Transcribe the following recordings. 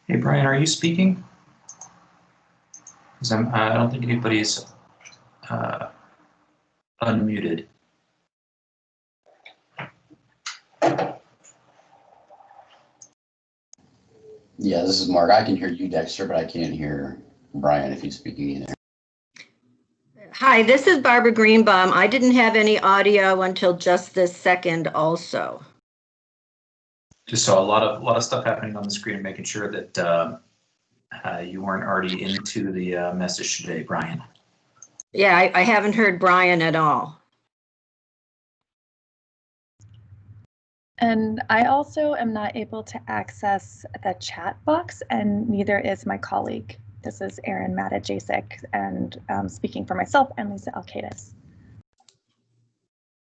Hey, Brian, are you speaking? Because I don't think anybody's unmuted. Yeah, this is Mark. I can hear you, Dexter, but I can't hear Brian if he's speaking either. Hi, this is Barbara Greenbaum. I didn't have any audio until just this second also. Just saw a lot of stuff happening on the screen, making sure that you weren't already into the message today, Brian. Yeah, I haven't heard Brian at all. And I also am not able to access the chat box, and neither is my colleague. This is Erin Matajasic, and speaking for myself and Lisa Alcaides.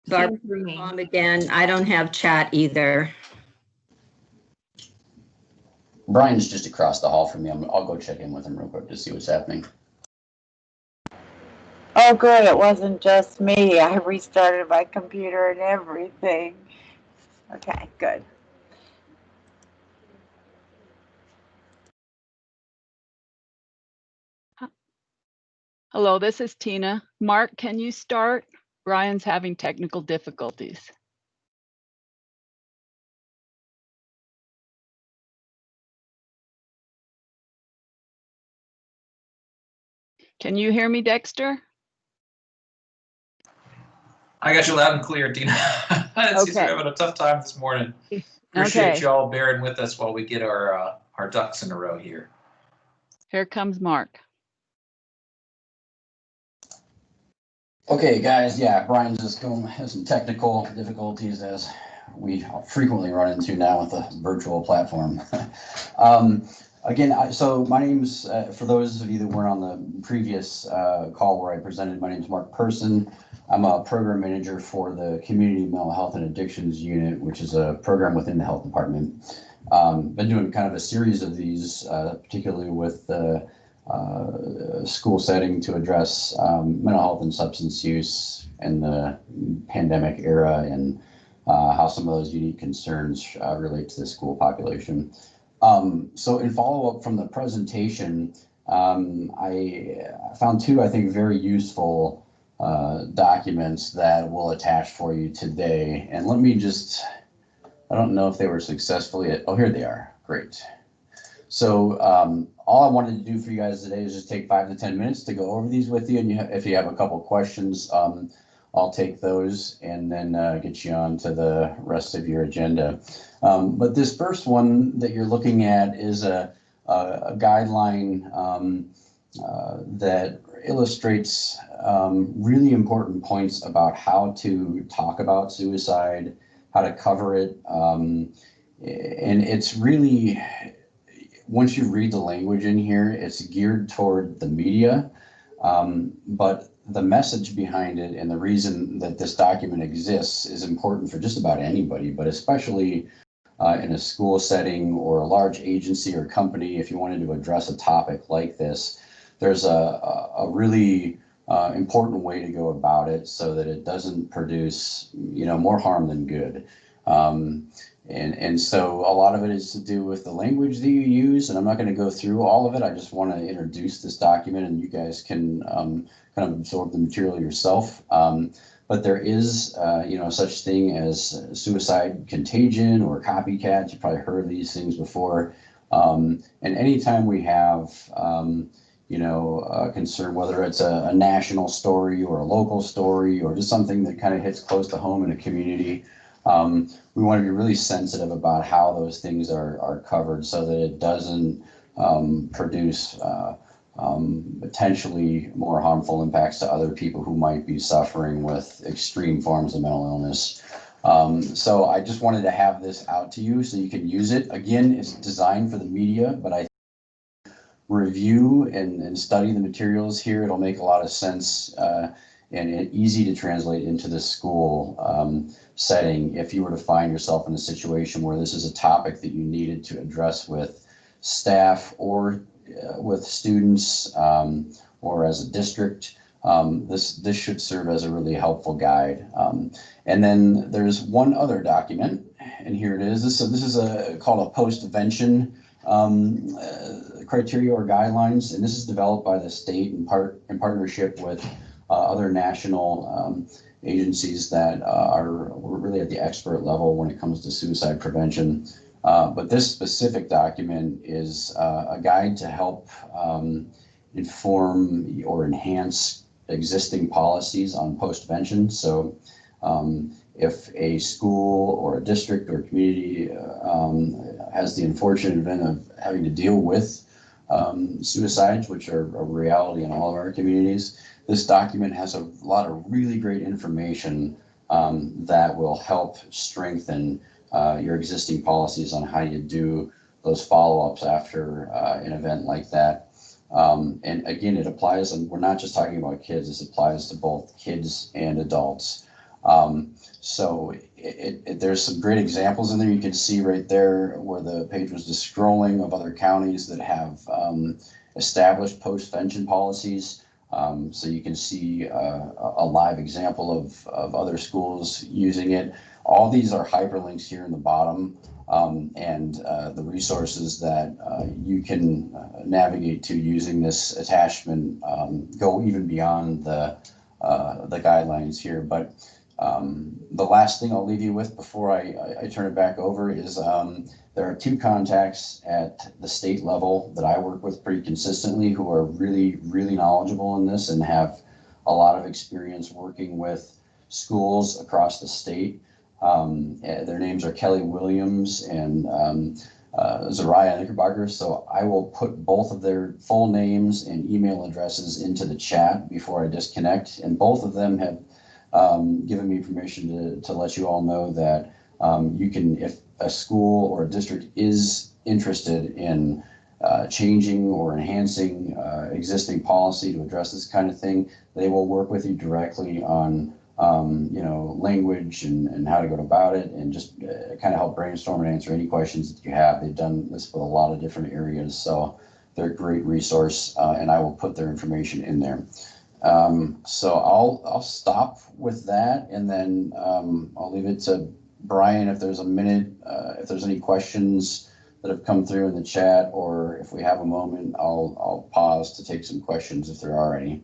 Barbara again, I don't have chat either. Brian's just across the hall from me. I'll go check in with him real quick to see what's happening. Oh, good. It wasn't just me. I restarted my computer and everything. Okay, good. Hello, this is Tina. Mark, can you start? Brian's having technical difficulties. Can you hear me, Dexter? I got you loud and clear, Tina. It seems we're having a tough time this morning. Appreciate y'all bearing with us while we get our ducks in a row here. Here comes Mark. Okay, guys. Yeah, Brian's just going has some technical difficulties as we frequently run into now with the virtual platform. Again, so my name's, for those of you that weren't on the previous call where I presented, my name is Mark Person. I'm a program manager for the Community Mental Health and Addictions Unit, which is a program within the health department. Been doing kind of a series of these, particularly with the school setting to address mental health and substance use in the pandemic era and how some of those unique concerns relate to the school population. So in follow-up from the presentation, I found two, I think, very useful documents that we'll attach for you today. And let me just, I don't know if they were successfully, oh, here they are. Great. So all I wanted to do for you guys today is just take 5 to 10 minutes to go over these with you. And if you have a couple questions, I'll take those and then get you on to the rest of your agenda. But this first one that you're looking at is a guideline that illustrates really important points about how to talk about suicide, how to cover it. And it's really, once you read the language in here, it's geared toward the media, but the message behind it and the reason that this document exists is important for just about anybody, but especially in a school setting or a large agency or company. If you wanted to address a topic like this, there's a really important way to go about it so that it doesn't produce, more harm than good. And so a lot of it is to do with the language that you use, and I'm not going to go through all of it. I just want to introduce this document, and you guys can kind of absorb the material yourself. But there is, such thing as suicide contagion or copycats. You've probably heard of these things before. And anytime we have, a concern, whether it's a national story or a local story or just something that kind of hits close to home in a community, we want to be really sensitive about how those things are covered so that it doesn't produce potentially more harmful impacts to other people who might be suffering with extreme forms of mental illness. So I just wanted to have this out to you so you can use it. Again, it's designed for the media, but I review and study the materials here. It'll make a lot of sense and easy to translate into the school setting if you were to find yourself in a situation where this is a topic that you needed to address with staff or with students or as a district. This should serve as a really helpful guide. And then there's one other document, and here it is. This is called a postvention criteria or guidelines, and this is developed by the state in partnership with other national agencies that are really at the expert level when it comes to suicide prevention. But this specific document is a guide to help inform or enhance existing policies on postvention. So if a school or a district or community has the unfortunate event of having to deal with suicides, which are a reality in all of our communities, this document has a lot of really great information that will help strengthen your existing policies on how you do those follow-ups after an event like that. And again, it applies, and we're not just talking about kids, this applies to both kids and adults. So there's some great examples in there. You can see right there where the page was just scrolling of other counties that have established postvention policies. So you can see a live example of other schools using it. All these are hyperlinks here in the bottom, and the resources that you can navigate to using this attachment go even beyond the guidelines here. But the last thing I'll leave you with before I turn it back over is there are two contacts at the state level that I work with pretty consistently who are really, really knowledgeable in this and have a lot of experience working with schools across the state. Their names are Kelly Williams and Zariah Knickerbocker. So I will put both of their full names and email addresses into the chat before I disconnect. And both of them have given me permission to let you all know that you can, if a school or a district is interested in changing or enhancing existing policy to address this kind of thing, they will work with you directly on language and how to go about it, and just kind of help brainstorm and answer any questions that you have. They've done this with a lot of different areas, so they're a great resource, and I will put their information in there. So I'll stop with that, and then I'll leave it to Brian if there's a minute, if there's any questions that have come through in the chat, or if we have a moment, I'll pause to take some questions if there are any.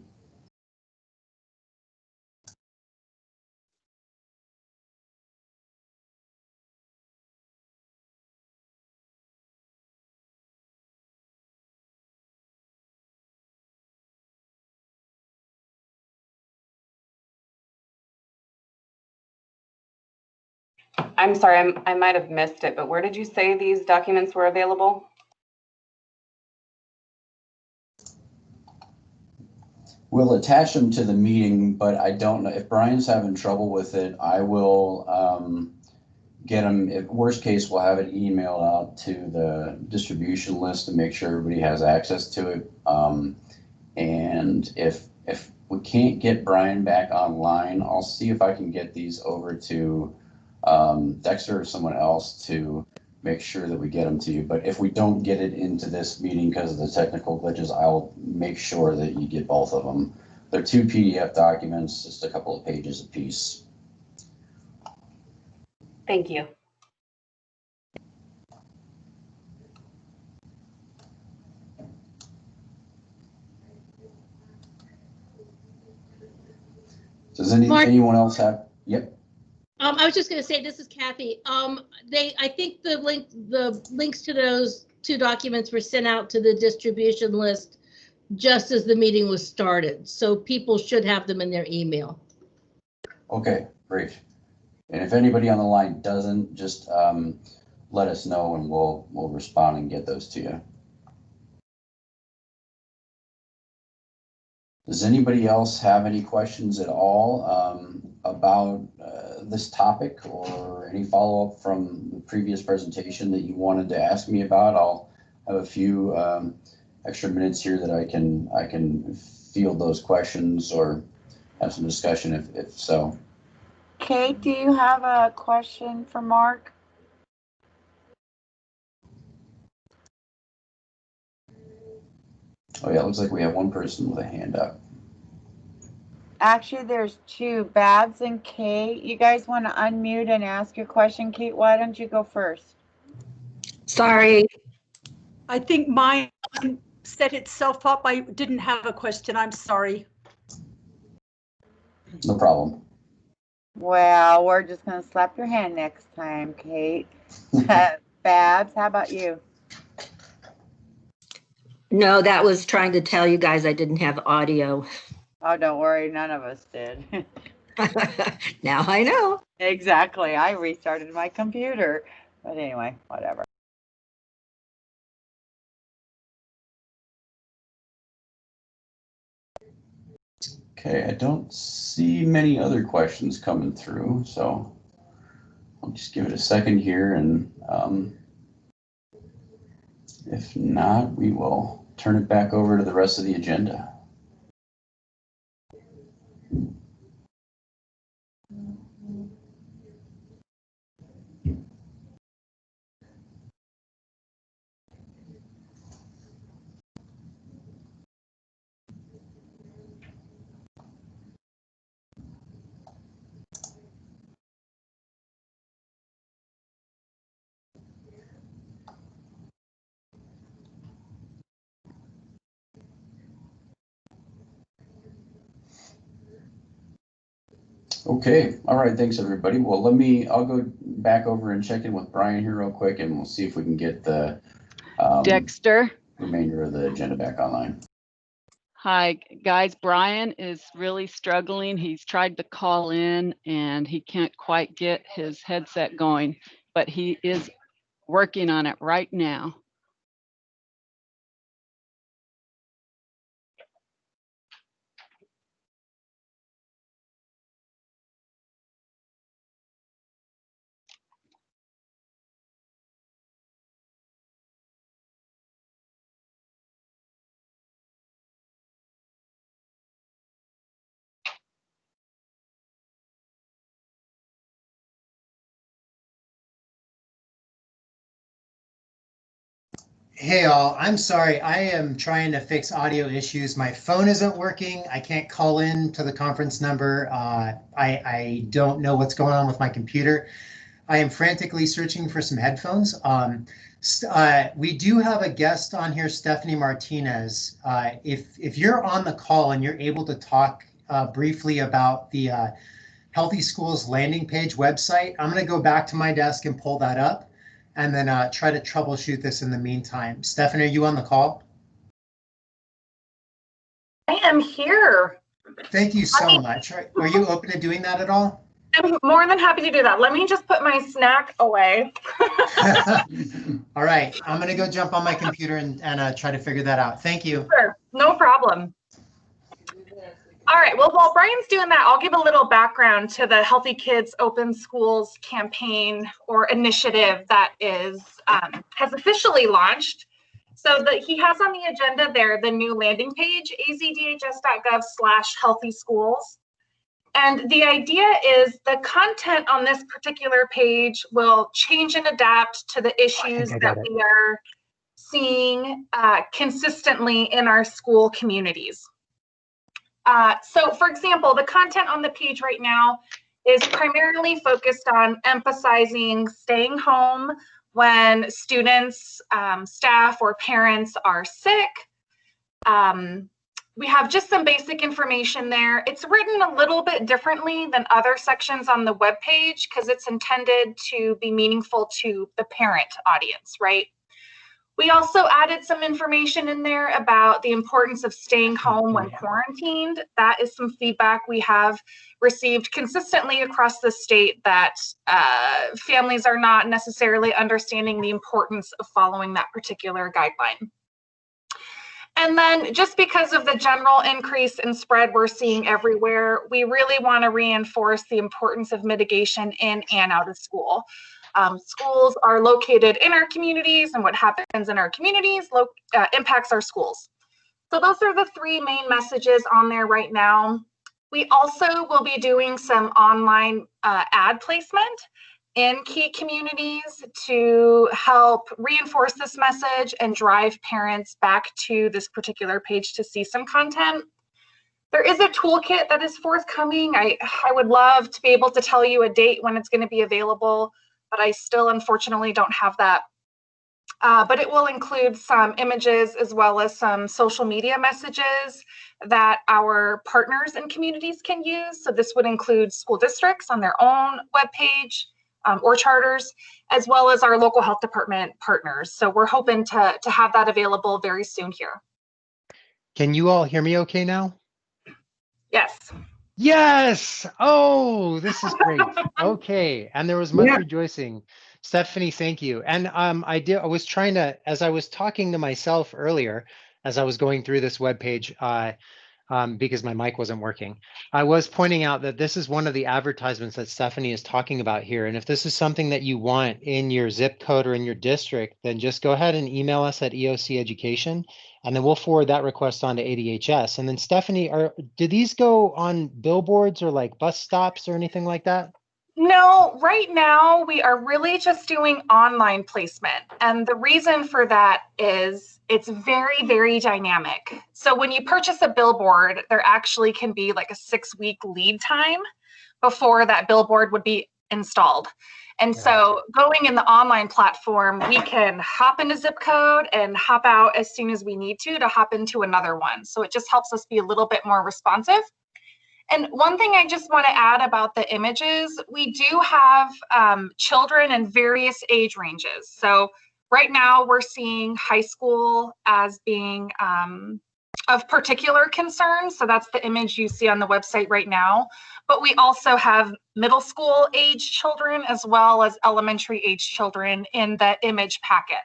I'm sorry, I might have missed it, but where did you say these documents were available? We'll attach them to the meeting, but I don't know if Brian's having trouble with it. I will get them. If worst case, we'll have it emailed out to the distribution list to make sure everybody has access to it. And if we can't get Brian back online, I'll see if I can get these over to Dexter or someone else to make sure that we get them to you. But if we don't get it into this meeting because of the technical glitches, I'll make sure that you get both of them. They're 2 PDF documents, just a couple of pages apiece. Thank you. Does anyone else have? Yep. I was just going to say, this is Kathy. I think the links to those 2 documents were sent out to the distribution list just as the meeting was started. So people should have them in their email. Okay, great. And if anybody on the line doesn't, just let us know and we'll respond and get those to you. Does anybody else have any questions at all about this topic, or any follow-up from the previous presentation that you wanted to ask me about? I'll have a few extra minutes here that I can field those questions or have some discussion if so. Kate, do you have a question for Mark? Oh yeah, it looks like we have one person with a hand up. Actually, there's 2, Babs and Kate. You guys want to unmute and ask your question? Kate, why don't you go first? Sorry. I think mine set itself up. I didn't have a question. I'm sorry. No problem. Well, we're just going to slap your hand next time, Kate. Babs, how about you? No, that was trying to tell you guys I didn't have audio. Oh, don't worry. None of us did. Now I know. Exactly. I restarted my computer. But anyway, whatever. Okay, I don't see many other questions coming through, so I'll just give it a second here, and if not, we will turn it back over to the rest of the agenda. Okay, all right, thanks everybody. Well, I'll go back over and check in with Brian here real quick, and we'll see if we can get the Dexter. remainder of the agenda back online. Hi, guys. Brian is really struggling. He's tried to call in and he can't quite get his headset going, but he is working on it right now. Hey all, I'm sorry. I am trying to fix audio issues. My phone isn't working. I can't call in to the conference number. I don't know what's going on with my computer. I am frantically searching for some headphones. We do have a guest on here, Stephanie Martinez. If you're on the call and you're able to talk briefly about the Healthy Schools landing page website, I'm going to go back to my desk and pull that up, and then try to troubleshoot this in the meantime. Stephanie, are you on the call? I am here. Thank you so much. Are you open to doing that at all? I'm more than happy to do that. Let me just put my snack away. All right, I'm gonna go jump on my computer and try to figure that out. Thank you. Sure, no problem. All right, well, while Brian's doing that, I'll give a little background to the Healthy Kids Open Schools campaign or initiative that has officially launched. So he has on the agenda there the new landing page, azdhs.gov/healthyschools. And the idea is the content on this particular page will change and adapt to the issues that we are seeing consistently in our school communities. So for example, the content on the page right now is primarily focused on emphasizing staying home when students, staff, or parents are sick. We have just some basic information there. It's written a little bit differently than other sections on the webpage because it's intended to be meaningful to the parent audience, right? We also added some information in there about the importance of staying home when quarantined. That is some feedback we have received consistently across the state that families are not necessarily understanding the importance of following that particular guideline. And then just because of the general increase in spread we're seeing everywhere, we really want to reinforce the importance of mitigation in and out of school. Schools are located in our communities, and what happens in our communities impacts our schools. So those are the three main messages on there right now. We also will be doing some online ad placement in key communities to help reinforce this message and drive parents back to this particular page to see some content. There is a toolkit that is forthcoming. I would love to be able to tell you a date when it's going to be available, but I still unfortunately don't have that but it will include some images as well as some social media messages that our partners and communities can use. So this would include school districts on their own webpage or charters, as well as our local health department partners. So we're hoping to have that available very soon here. Can you all hear me okay now? Yes. Yes. Oh, this is great. Okay. And there was much rejoicing. Stephanie, thank you. And I was trying to, as I was talking to myself earlier, as I was going through this webpage, because my mic wasn't working, I was pointing out that this is one of the advertisements that Stephanie is talking about here. And if this is something that you want in your zip code or in your district, then just go ahead and email us at EOC Education, and then we'll forward that request on to ADHS. And then Stephanie, do these go on billboards or like bus stops or anything like that? No, right now we are really just doing online placement. And the reason for that is it's very, very dynamic. So when you purchase a billboard, there actually can be like a 6-week lead time before that billboard would be installed. And so going in the online platform, we can hop into zip code and hop out as soon as we need to hop into another one. So it just helps us be a little bit more responsive. And one thing I just want to add about the images, we do have children in various age ranges. So right now we're seeing high school as being of particular concern. So that's the image you see on the website right now. But we also have middle school age children as well as elementary age children in the image packet.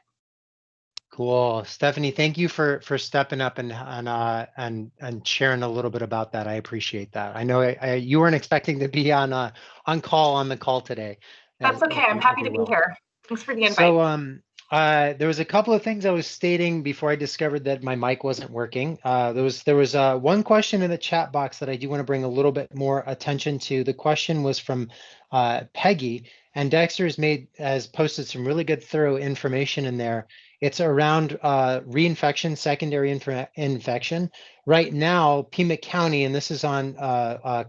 Cool. Stephanie, thank you for stepping up and sharing a little bit about that. I appreciate that. I know you weren't expecting to be on the call today. That's okay. I'm happy to be here. Thanks for the invite. So there was a couple of things I was stating before I discovered that my mic wasn't working. There was one question in the chat box that I do want to bring a little bit more attention to. The question was from Peggy, and Dexter has posted some really good, thorough information in there. It's around reinfection, secondary infection. Right now, Pima County, and this is on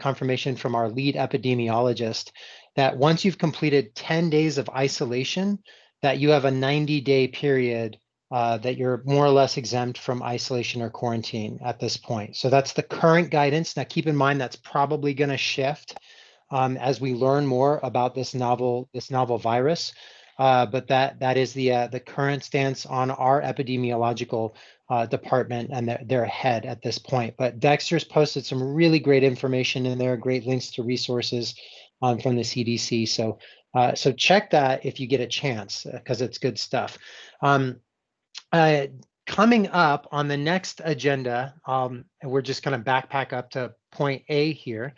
confirmation from our lead epidemiologist, that once you've completed 10 days of isolation, that you have a 90-day period that you're more or less exempt from isolation or quarantine at this point. So that's the current guidance. Now, keep in mind that's probably going to shift as we learn more about this novel virus. But that is the current stance on our epidemiological department and their head at this point. But Dexter's posted some really great information in there, great links to resources from the CDC. So check that if you get a chance, because it's good stuff. Coming up on the next agenda, and we're just going to backpack up to point A here.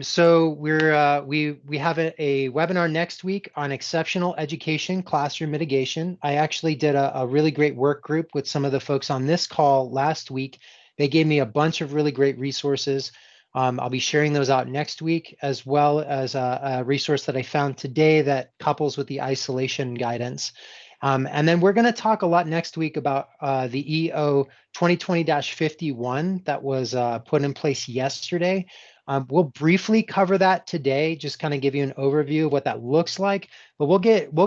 So we have a webinar next week on exceptional education classroom mitigation. I actually did a really great work group with some of the folks on this call last week. They gave me a bunch of really great resources. I'll be sharing those out next week, as well as a resource that I found today that couples with the isolation guidance. And then we're going to talk a lot next week about the EO 2020-51 that was put in place yesterday. We'll briefly cover that today, just kind of give you an overview of what that looks like, but we'll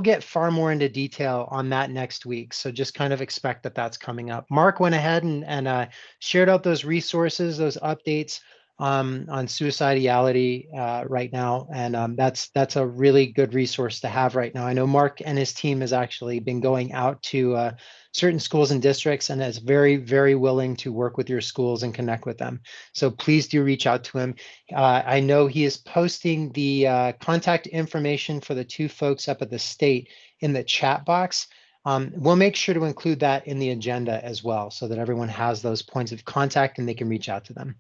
get far more into detail on that next week. So just kind of expect that that's coming up. Mark went ahead and shared out those resources, those updates on suicidality right now, and that's a really good resource to have right now. I know Mark and his team has actually been going out to certain schools and districts and is very, very willing to work with your schools and connect with them. So please do reach out to him. I know he is posting the contact information for the two folks up at the state in the chat box. We'll make sure to include that in the agenda as well, so that everyone has those points of contact and they can reach out to them.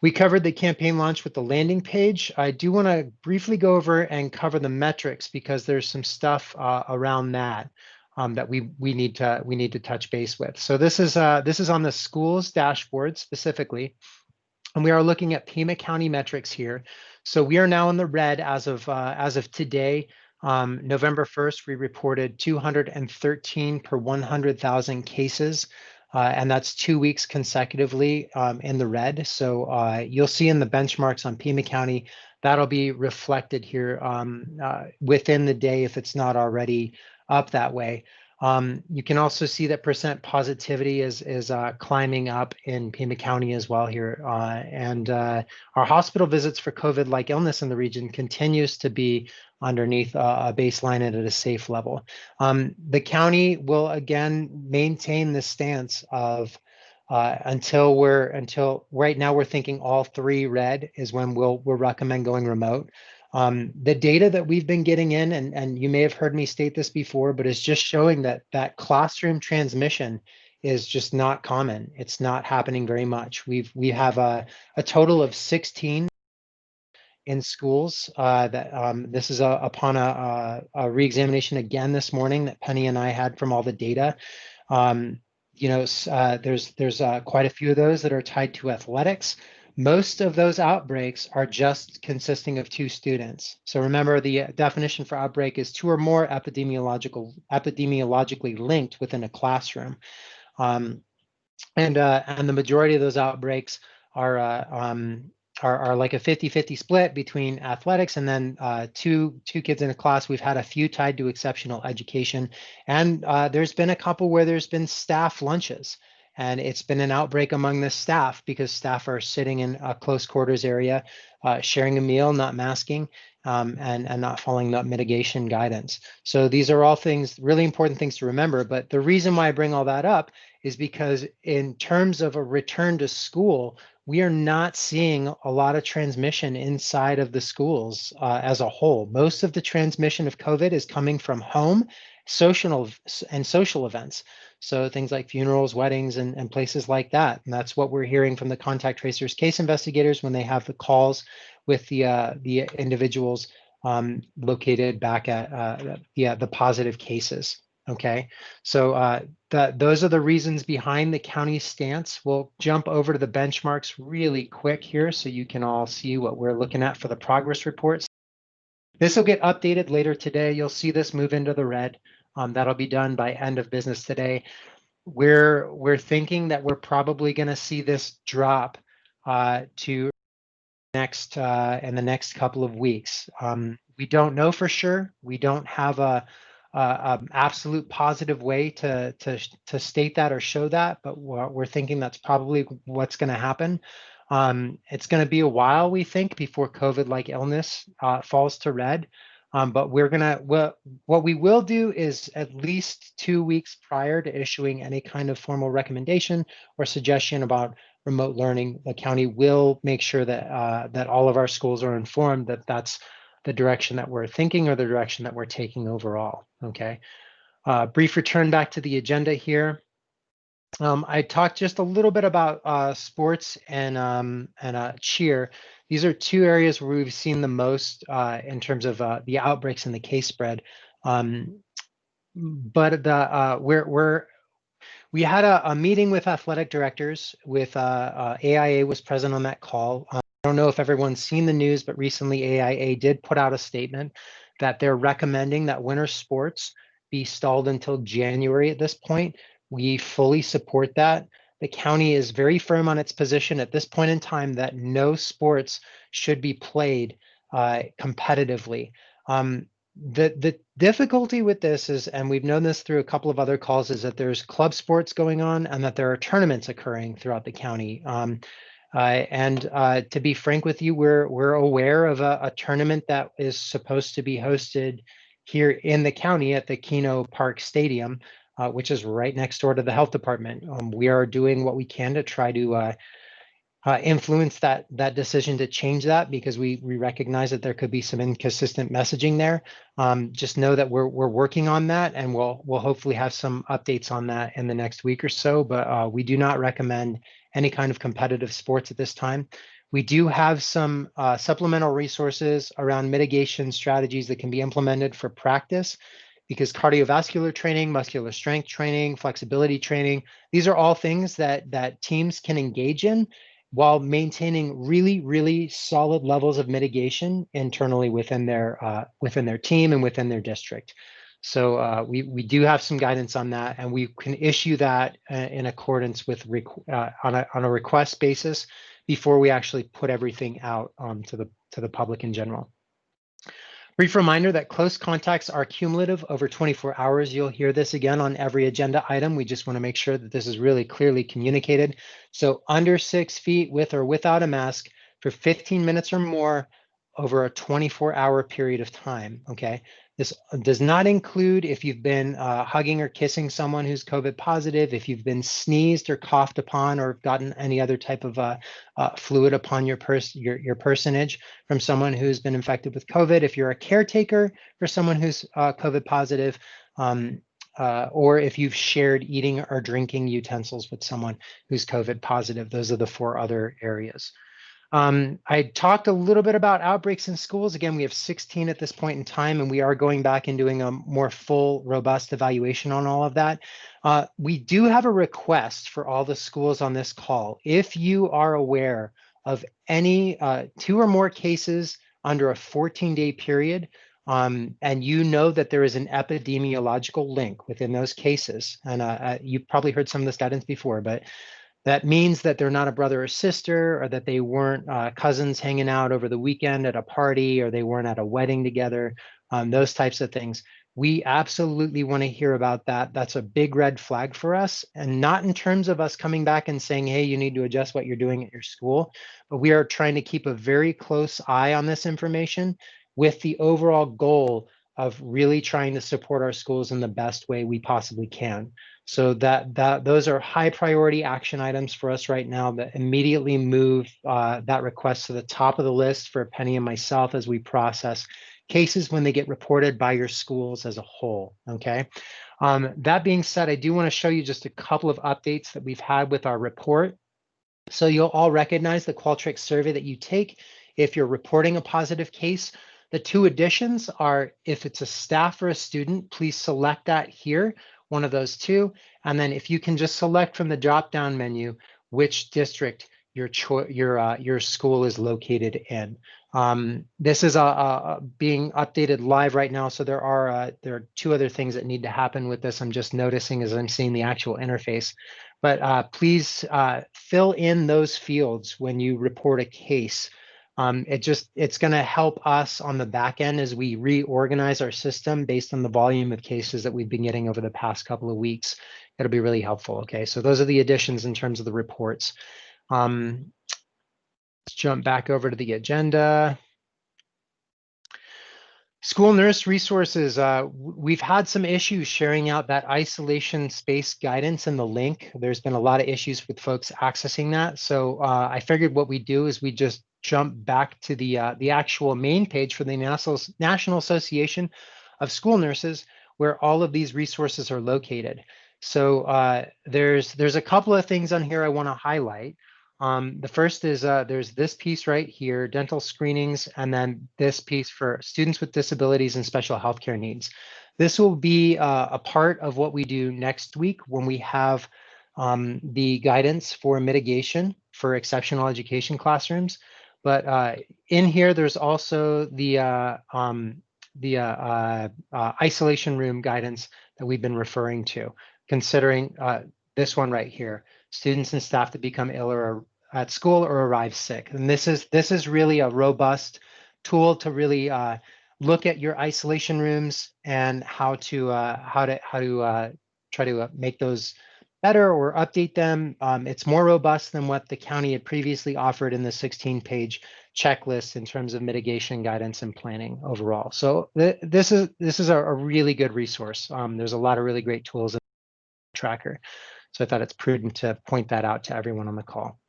We covered the campaign launch with the landing page. I do want to briefly go over and cover the metrics, because there's some stuff around that that we need to touch base with. So this is on the schools dashboard specifically, and we are looking at Pima County metrics here. So we are now in the red as of today. November 1st, we reported 213 per 100,000 cases. And that's 2 weeks consecutively in the red. So you'll see in the benchmarks on Pima County, that'll be reflected here within the day if it's not already up that way. You can also see that percent positivity is climbing up in Pima County as well here. And our hospital visits for COVID-like illness in the region continues to be underneath a baseline and at a safe level. The county will again maintain the stance of until right now we're thinking all 3 red is when we'll recommend going remote. The data that we've been getting in, and you may have heard me state this before, but it's just showing that classroom transmission is just not common. It's not happening very much. We have a total of 16 in schools that this is upon a reexamination again this morning that Penny and I had from all the data. There's quite a few of those that are tied to athletics. Most of those outbreaks are just consisting of 2 students. So remember, the definition for outbreak is 2 or more epidemiologically linked within a classroom. And the majority of those outbreaks are like a 50-50 split between athletics and then two kids in a class. We've had a few tied to exceptional education, and there's been a couple where there's been staff lunches, and it's been an outbreak among the staff because staff are sitting in a close quarters area, sharing a meal, not masking, and not following that mitigation guidance. So these are all things, really important things to remember. But the reason why I bring all that up is because in terms of a return to school, we are not seeing a lot of transmission inside of the schools as a whole. Most of the transmission of COVID is coming from home, social events. So things like funerals, weddings, and places like that. And that's what we're hearing from the contact tracers case investigators when they have the calls with the individuals located back at the positive cases. Okay, so those are the reasons behind the county's stance. We'll jump over to the benchmarks really quick here so you can all see what we're looking at for the progress reports. This will get updated later today. You'll see this move into the red. That'll be done by end of business today. We're thinking that we're probably going to see this drop to next in the next couple of weeks. We don't know for sure. We don't have a absolute positive way to state that or show that, but we're thinking that's probably what's going to happen. It's going to be a while, we think, before COVID-like illness falls to red. But what we will do is at least 2 weeks prior to issuing any kind of formal recommendation or suggestion about remote learning, the county will make sure that that all of our schools are informed that that's the direction that we're thinking or the direction that we're taking overall. Okay. Brief return back to the agenda here. I talked just a little bit about sports and cheer. These are 2 areas where we've seen the most in terms of the outbreaks and the case spread. But we had a meeting with athletic directors. With AIA was present on that call. I don't know if everyone's seen the news, but recently AIA did put out a statement that they're recommending that winter sports be stalled until January at this point. We fully support that. The county is very firm on its position at this point in time that no sports should be played competitively. The difficulty with this is, and we've known this through a couple of other calls, is that there's club sports going on and that there are tournaments occurring throughout the county. To be frank with you, we're aware of a tournament that is supposed to be hosted here in the county at the Keno Park Stadium, which is right next door to the health department. We are doing what we can to try to influence that decision to change that, because we recognize that there could be some inconsistent messaging there. Just know that we're working on that, and we'll hopefully have some updates on that in the next week or so. But we do not recommend any kind of competitive sports at this time. We do have some supplemental resources around mitigation strategies that can be implemented for practice, because cardiovascular training, muscular strength training, flexibility training, these are all things that teams can engage in while maintaining really, really solid levels of mitigation internally within their team and within their district. So we do have some guidance on that, and we can issue that in accordance with on a request basis before we actually put everything out to the public in general. Brief reminder that close contacts are cumulative over 24 hours. You'll hear this again on every agenda item. We just want to make sure that this is really clearly communicated. So under 6 feet with or without a mask for 15 minutes or more over a 24-hour period of time, okay? This does not include if you've been hugging or kissing someone who's COVID positive, if you've been sneezed or coughed upon or gotten any other type of fluid upon your personage from someone who's been infected with COVID, if you're a caretaker for someone who's COVID positive, or if you've shared eating or drinking utensils with someone who's COVID positive. Those are the 4 other areas. I talked a little bit about outbreaks in schools. Again, we have 16 at this point in time, and we are going back and doing a more full, robust evaluation on all of that. We do have a request for all the schools on this call. If you are aware of any 2 or more cases under a 14-day period, and you know that there is an epidemiological link within those cases, and you've probably heard some of this guidance before, but that means that they're not a brother or sister, or that they weren't cousins hanging out over the weekend at a party, or they weren't at a wedding together, those types of things. We absolutely want to hear about that. That's a big red flag for us, and not in terms of us coming back and saying, hey, you need to adjust what you're doing at your school, but we are trying to keep a very close eye on this information with the overall goal of really trying to support our schools in the best way we possibly can. So those are high priority action items for us right now that immediately move that request to the top of the list for Penny and myself as we process cases when they get reported by your schools as a whole, okay? That being said, I do want to show you just a couple of updates that we've had with our report. So you'll all recognize the Qualtrics survey that you take if you're reporting a positive case. The 2 additions are if it's a staff or a student, please select that here, one of those 2. And then if you can just select from the drop-down menu which district your school is located in. This is being updated live right now, so there are 2 other things that need to happen with this. I'm just noticing as I'm seeing the actual interface. But please fill in those fields when you report a case. It's going to help us on the back end as we reorganize our system based on the volume of cases that we've been getting over the past couple of weeks. It'll be really helpful. Okay, so those are the additions in terms of the reports. Let's jump back over to the agenda. School nurse resources. We've had some issues sharing out that isolation space guidance in the link. There's been a lot of issues with folks accessing that. So I figured what we do is we just jump back to the actual main page for the National Association of School Nurses, where all of these resources are located. So there's a couple of things on here I want to highlight. The first is there's this piece right here, dental screenings, and then this piece for students with disabilities and special healthcare needs. This will be a part of what we do next week when we have the guidance for mitigation for exceptional education classrooms. But in here, there's also the isolation room guidance that we've been referring to, considering this one right here, students and staff that become ill or at school or arrive sick. And this is really a robust tool to really look at your isolation rooms and how to try to make those better or update them. It's more robust than what the county had previously offered in the 16-page checklist in terms of mitigation guidance and planning overall. So this is a really good resource. There's a lot of really great tools in the tracker. So I thought it's prudent to point that out to everyone on the call.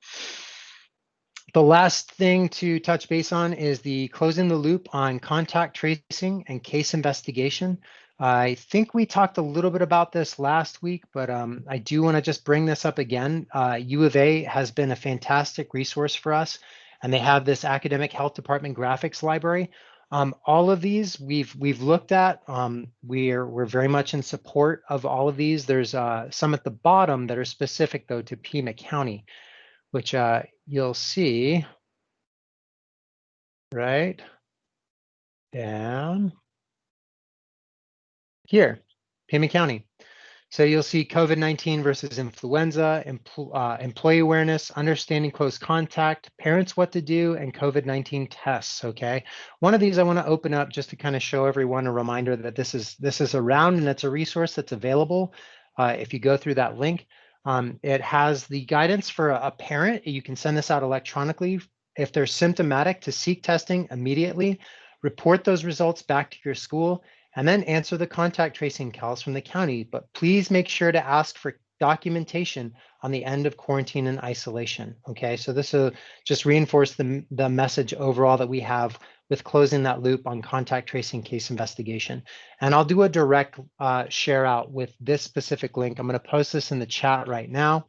The last thing to touch base on is the closing the loop on contact tracing and case investigation. I think we talked a little bit about this last week, but I do want to just bring this up again. U of A has been a fantastic resource for us, and they have this academic health department graphics library. All of these we've looked at. We're very much in support of all of these. There's some at the bottom that are specific though to Pima County, which you'll see right down here, Pima County. So you'll see COVID-19 versus influenza, employee awareness, understanding close contact, parents what to do, and COVID-19 tests, okay? One of these I want to open up just to kind of show everyone a reminder that this is around and it's a resource that's available. If you go through that link, it has the guidance for a parent. You can send this out electronically. If they're symptomatic, to seek testing immediately, report those results back to your school, and then answer the contact tracing calls from the county. But please make sure to ask for documentation on the end of quarantine and isolation. Okay, so this will just reinforce the message overall that we have with closing that loop on contact tracing case investigation. And I'll do a direct share out with this specific link. I'm going to post this in the chat right now.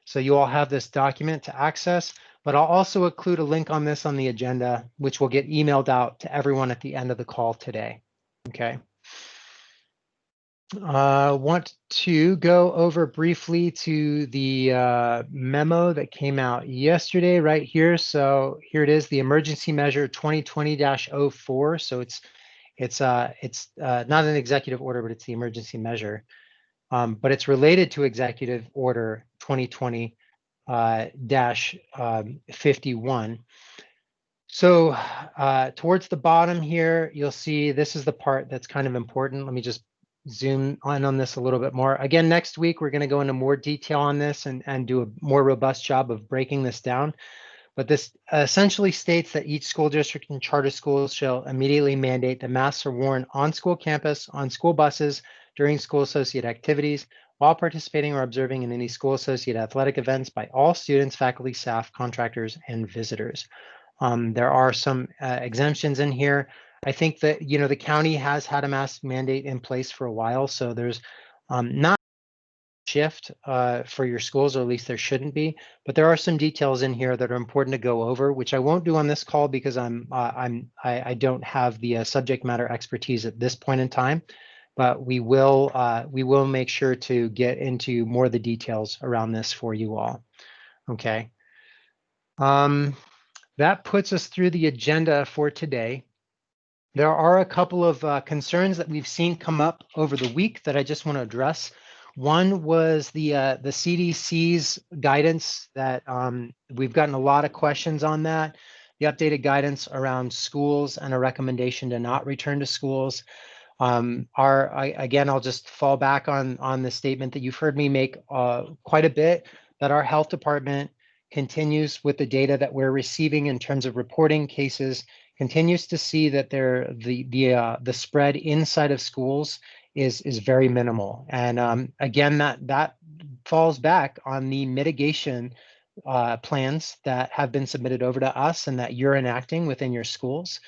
So you all have this document to access, but I'll also include a link on this on the agenda, which will get emailed out to everyone at the end of the call today. Okay. Want to go over briefly to the memo that came out yesterday right here. So here it is, the emergency measure 2020-04. So it's not an executive order, but it's the emergency measure. But it's related to executive order 2020-51. So towards the bottom here, you'll see this is the part that's kind of important. Let me just zoom in on this a little bit more. Again, next week, we're going to go into more detail on this and do a more robust job of breaking this down. But this essentially states that each school district and charter schools shall immediately mandate that masks are worn on school campus, on school buses, during school associate activities, while participating or observing in any school associate athletic events by all students, faculty, staff, contractors, and visitors. There are some exemptions in here. I think that, you know, the county has had a mask mandate in place for a while, so there's not a shift for your schools, or at least there shouldn't be, but there are some details in here that are important to go over, which I won't do on this call because I don't have the subject matter expertise at this point in time, but we will make sure to get into more of the details around this for you all. Okay. That puts us through the agenda for today. There are a couple of concerns that we've seen come up over the week that I just want to address. One was the CDC's guidance that we've gotten a lot of questions on that. The updated guidance around schools and a recommendation to not return to schools. Again, I'll just fall back on the statement that you've heard me make quite a bit, that our health department continues with the data that we're receiving in terms of reporting cases, continues to see that the spread inside of schools is very minimal. And again, that falls back on the mitigation plans that have been submitted over to us and that you're enacting within your schools.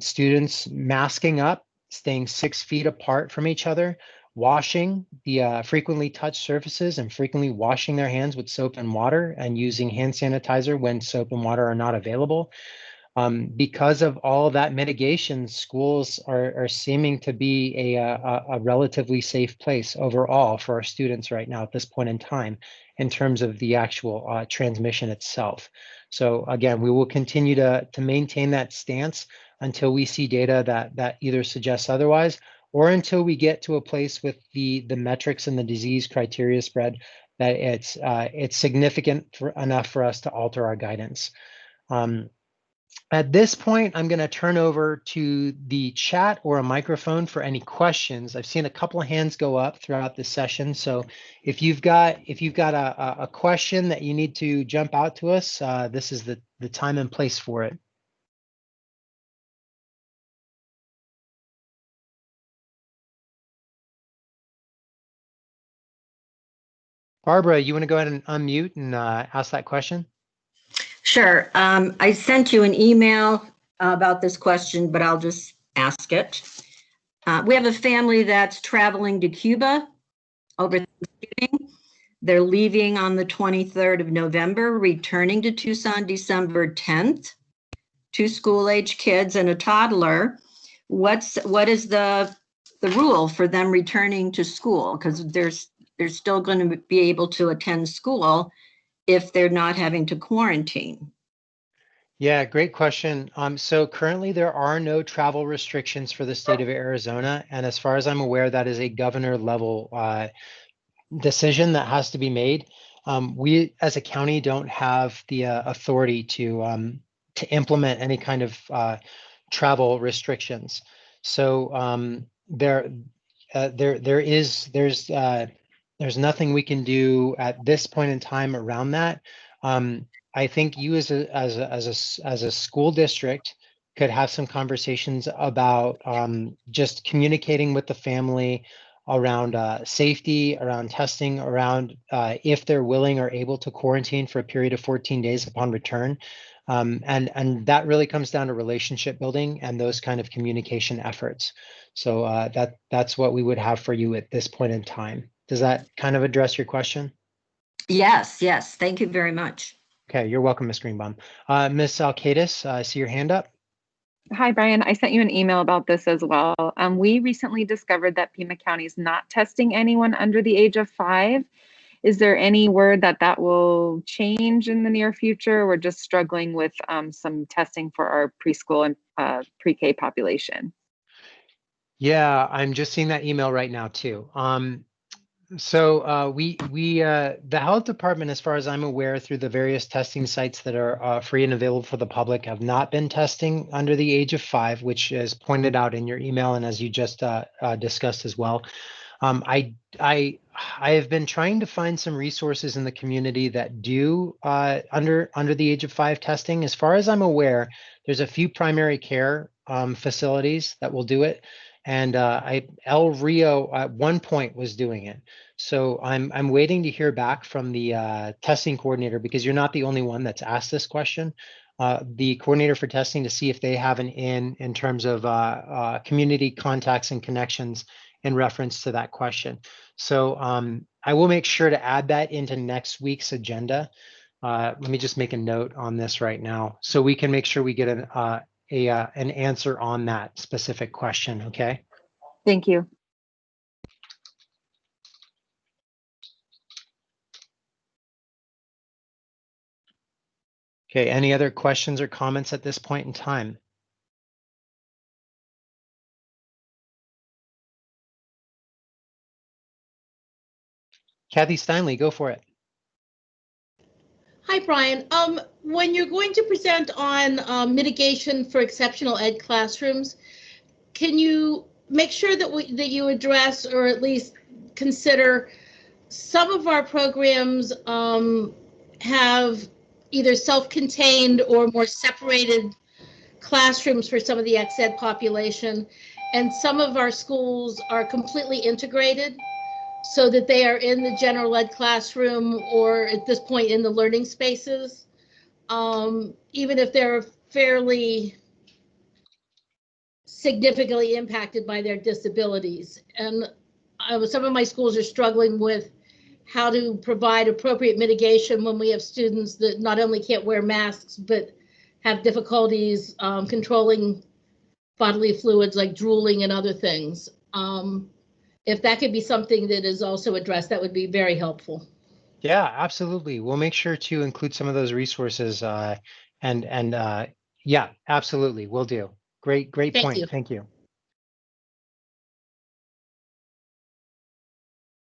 Students masking up, staying 6 feet apart from each other, washing the frequently touched surfaces and frequently washing their hands with soap and water, and using hand sanitizer when soap and water are not available. Because of all of that mitigation, schools are seeming to be a relatively safe place overall for our students right now at this point in time in terms of the actual transmission itself. So again, we will continue to maintain that stance until we see data that either suggests otherwise, or until we get to a place with the metrics and the disease criteria spread that it's significant enough for us to alter our guidance. At this point, I'm going to turn over to the chat or a microphone for any questions. I've seen a couple of hands go up throughout the session, so if you've got a question that you need to jump out to us, this is the time and place for it. Barbara, you want to go ahead and unmute and ask that question? Sure. I sent you an email about this question, but I'll just ask it. We have a family that's traveling to Cuba over Thanksgiving. They're leaving on the 23rd of November, returning to Tucson December 10th. 2 school-age kids and a toddler. What is the rule for them returning to school? Because they're still going to be able to attend school if they're not having to quarantine. Yeah, great question. So currently there are no travel restrictions for the state of Arizona. And as far as I'm aware, that is a governor level decision that has to be made. We as a county don't have the authority to implement any kind of travel restrictions. So there's nothing we can do at this point in time around that. I think you as a school district could have some conversations about just communicating with the family around safety, around testing, around if they're willing or able to quarantine for a period of 14 days upon return. And that really comes down to relationship building and those kind of communication efforts. So that's what we would have for you at this point in time. Does that kind of address your question? Yes, yes. Thank you very much. Okay, you're welcome, Ms. Greenbaum. Ms. Alkadis, I see your hand up. Hi, Brian. I sent you an email about this as well. We recently discovered that Pima County is not testing anyone under the age of 5. Is there any word that that will change in the near future? We're just struggling with some testing for our preschool and pre-K population. Yeah, I'm just seeing that email right now too. So the health department, as far as I'm aware, through the various testing sites that are free and available for the public, have not been testing under the age of 5, which is pointed out in your email and as you just discussed as well. I have been trying to find some resources in the community that do under the age of 5 testing. As far as I'm aware, there's a few primary care facilities that will do it. And El Rio at one point was doing it. So I'm waiting to hear back from the testing coordinator, because you're not the only one that's asked this question. The coordinator for testing, to see if they have an in terms of community contacts and connections in reference to that question. So I will make sure to add that into next week's agenda. Let me just make a note on this right now, so we can make sure we get an answer on that specific question, okay? Thank you. Okay, any other questions or comments at this point in time? Kathy Steinle, go for it. Hi, Brian. When you're going to present on mitigation for exceptional ed classrooms, can you make sure that you address, or at least consider, some of our programs have either self-contained or more separated classrooms for some of the ex-ed population, and some of our schools are completely integrated, so that they are in the general ed classroom, or at this point in the learning spaces, even if they're fairly significantly impacted by their disabilities. And some of my schools are struggling with how to provide appropriate mitigation when we have students that not only can't wear masks, but have difficulties controlling bodily fluids like drooling and other things. If that could be something that is also addressed, that would be very helpful. Yeah, absolutely. We'll make sure to include some of those resources yeah, absolutely, will do. Great point. Thank you.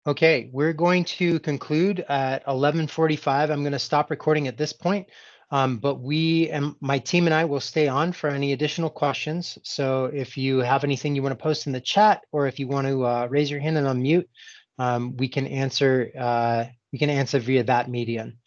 Okay, we're going to conclude at 11:45. I'm going to stop recording at this point, but my team and I will stay on for any additional questions. So if you have anything you want to post in the chat, or if you want to raise your hand and unmute, we can answer via that medium.